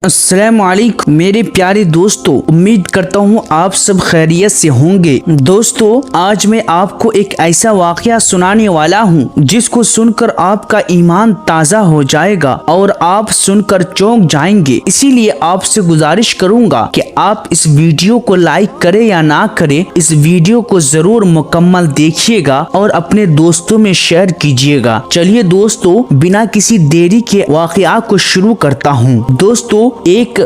السلام علیکم میرے پیارے دوستو، امید کرتا ہوں آپ سب خیریت سے ہوں گے۔ دوستو، آج میں آپ کو ایک ایسا واقعہ سنانے والا ہوں جس کو سن کر آپ کا ایمان تازہ ہو جائے گا اور آپ سن کر چونک جائیں گے۔ اسی لیے آپ سے گزارش کروں گا کہ آپ اس ویڈیو کو لائک کریں یا نہ کریں، اس ویڈیو کو ضرور مکمل دیکھیے گا اور اپنے دوستوں میں شیئر کیجیے گا۔ چلیے دوستو، بنا کسی دیری کے واقعہ کو شروع کرتا ہوں۔ دوستو، ایک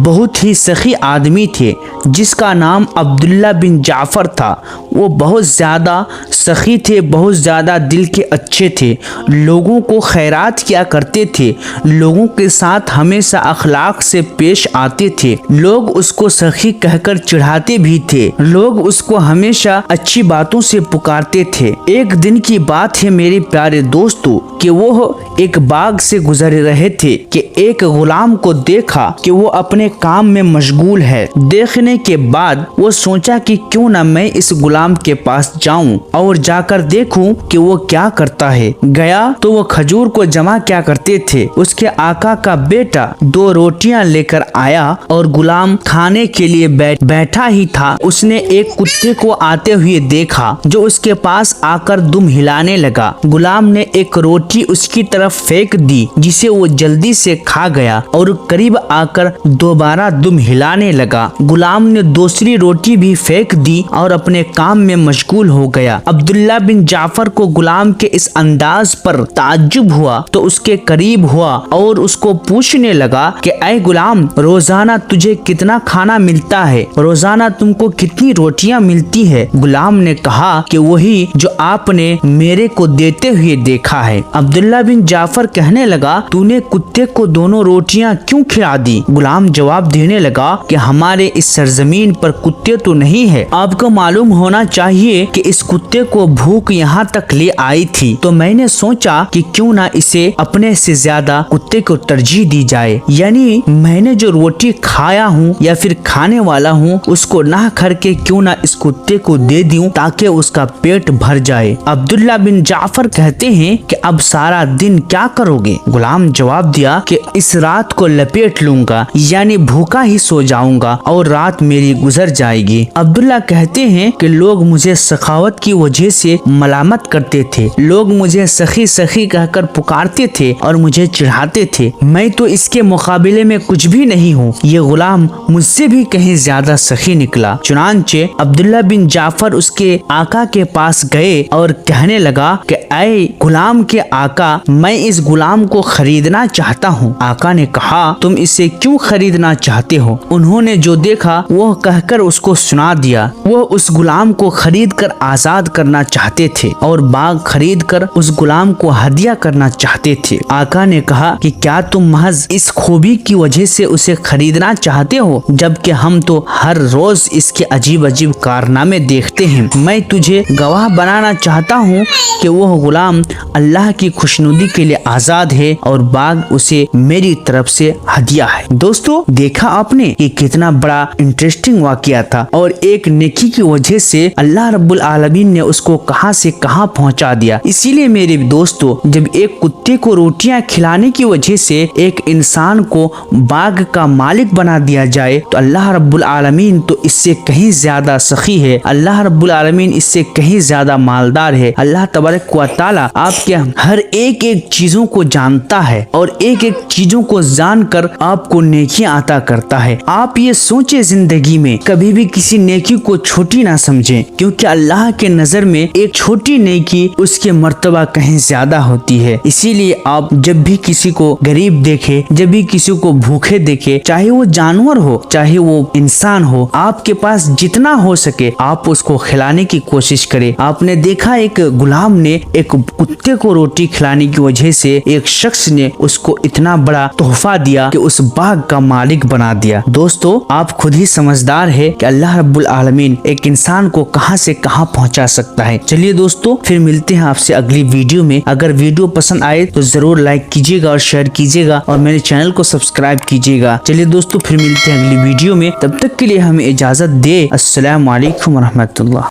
بہت ہی سخی آدمی تھے جس کا نام عبداللہ بن جعفر تھا۔ وہ بہت زیادہ سخی تھے، بہت زیادہ دل کے اچھے تھے، لوگوں کو خیرات کیا کرتے تھے، لوگوں کے ساتھ ہمیشہ اخلاق سے پیش آتے تھے۔ لوگ اس کو سخی کہہ کر چڑھاتے بھی تھے، لوگ اس کو ہمیشہ اچھی باتوں سے پکارتے تھے۔ ایک دن کی بات ہے میرے پیارے دوستو کہ وہ ایک باغ سے گزر رہے تھے کہ ایک غلام کو دیکھا کہ وہ اپنے کام میں مشغول ہے۔ دیکھنے کے بعد وہ سوچا کہ کیوں نہ میں اس غلام کے پاس جاؤں اور جا کر دیکھوں کہ وہ کیا کرتا ہے۔ گیا تو وہ کھجور کو جمع کیا کرتے تھے۔ اس کے آقا کا بیٹا 2 روٹیاں لے کر آیا اور غلام کھانے کے لیے بیٹھا ہی تھا۔ اس نے ایک کتے کو آتے ہوئے دیکھا جو اس کے پاس آ کر دم ہلانے لگا۔ غلام نے ایک روٹی اس کی طرف پھینک دی جسے وہ جلدی سے کھا گیا اور قریب آ کر دوبارہ دم ہلانے لگا۔ غلام نے دوسری روٹی بھی پھینک دی اور اپنے کام میں مشغول ہو گیا۔ عبداللہ بن جعفر کو غلام کے اس انداز پر تعجب ہوا تو اس کے قریب ہوا اور اس کو پوچھنے لگا کہ اے غلام، روزانہ تجھے کتنا کھانا ملتا ہے؟ روزانہ تم کو کتنی روٹیاں ملتی ہے؟ غلام نے کہا کہ وہی جو آپ نے میرے کو دیتے ہوئے دیکھا ہے۔ عبداللہ بن جعفر کہنے لگا، تو نے کتے کو دونوں روٹیاں کیوں کھلا دی؟ غلام جواب دینے لگا کہ ہمارے اس سرزمین پر کتے تو نہیں ہے، آپ کو معلوم ہونا چاہیے کہ اس کتے کو بھوک یہاں تک لے آئی تھی، تو میں نے سوچا کہ کیوں نہ اسے اپنے سے زیادہ کتے کو ترجیح دی جائے، یعنی میں نے جو روٹی کھایا ہوں یا پھر کھانے والا ہوں اس کو نہ کر کے کیوں نہ اس کتے کو دے دوں تاکہ اس کا پیٹ بھر جائے۔ عبداللہ بن جعفر کہتے ہیں کہ اب سارا دن کیا کرو گے؟ غلام جواب دیا کہ اس رات کو لپیٹ لوں گا، یعنی بھوکا ہی سو جاؤں گا اور رات میری گزر جائے گی۔ عبداللہ کہتے ہیں کہ لوگ مجھے سخاوت کی وجہ سے ملامت کرتے تھے، لوگ مجھے سخی سخی کہہ کر پکارتے تھے اور مجھے چڑھاتے تھے، میں تو اس کے مقابلے میں کچھ بھی نہیں ہوں، یہ غلام مجھ سے بھی کہیں زیادہ سخی نکلا۔ چنانچہ عبداللہ بن جعفر اس کے آقا کے پاس گئے اور کہنے لگا کہ اے غلام کے آقا، میں اس غلام کو خریدنا چاہتا ہوں۔ آقا نے کہا، تم اسے کیوں خریدنا چاہتے ہو؟ انہوں نے جو دیکھا وہ کہہ کر اس کو سنا دیا۔ وہ اس غلام کو خرید کر آزاد کرنا چاہتے تھے اور باغ خرید کر اس غلام کو ہدیہ کرنا چاہتے تھے۔ آقا نے کہا کہ کیا تم محض اس خوبی کی وجہ سے اسے خریدنا چاہتے ہو جبکہ ہم تو ہر روز اس کے عجیب عجیب کارنامے دیکھتے ہیں؟ میں تجھے گواہ بنانا چاہتا ہوں کہ وہ غلام اللہ کی خوشنودی کے لیے آزاد ہے اور باغ اسے میری طرف سے ہدیہ ہے۔ دوستو، دیکھا آپ نے یہ کتنا بڑا انٹرسٹنگ واقعہ تھا، اور ایک نیکی کی وجہ سے اللہ رب العالمین نے اس کو کہاں سے کہاں پہنچا دیا۔ اسی لیے میرے دوستو، جب ایک کتے کو روٹیاں کھلانے کی وجہ سے ایک انسان کو باغ کا مالک بنا دیا جائے تو اللہ رب العالمین تو اس سے کہیں زیادہ سخی ہے، اللہ رب العالمین اس سے کہیں زیادہ مالدار ہے۔ اللہ تبارک و تعالی آپ کے ہر ایک چیزوں کو جانتا ہے اور ایک چیزوں کو جان کر آپ کو نیکیاں عطا کرتا ہے۔ آپ یہ سوچے زندگی میں کبھی بھی کسی نیکی کو چھوٹی نہ سمجھیں، کیونکہ اللہ کے نظر میں ایک چھوٹی نیکی اس کے مرتبہ کہیں زیادہ ہوتی ہے۔ اسی لیے آپ جب بھی کسی کو غریب دیکھے، جب بھی کسی کو بھوکے دیکھے، چاہے وہ جانور ہو چاہے وہ انسان ہو، آپ کے پاس جتنا ہو سکے آپ اس کو کھلانے کی کوشش کرے۔ آپ نے دیکھا ایک غلام نے ایک کتے کو روٹی کھلانے کی وجہ سے ایک شخص نے اس کو اتنا بڑا تحفہ دیا کہ اس باغ کا مالک بنا دیا۔ دوستو، آپ خود ہی سمجھدار ہے کہ اللہ رب العالمین ایک انسان کو کہاں سے کہاں پہنچا سکتا ہے۔ چلیے دوستو، پھر ملتے ہیں آپ سے اگلی ویڈیو میں۔ اگر ویڈیو پسند آئے تو ضرور لائک کیجیے گا اور شیئر کیجیے گا اور میرے چینل کو سبسکرائب کیجیے گا۔ چلیے دوستو، پھر ملتے ہیں اگلی ویڈیو میں، تب تک کے لیے ہمیں اجازت دے۔ السلام علیکم ورحمۃ اللہ۔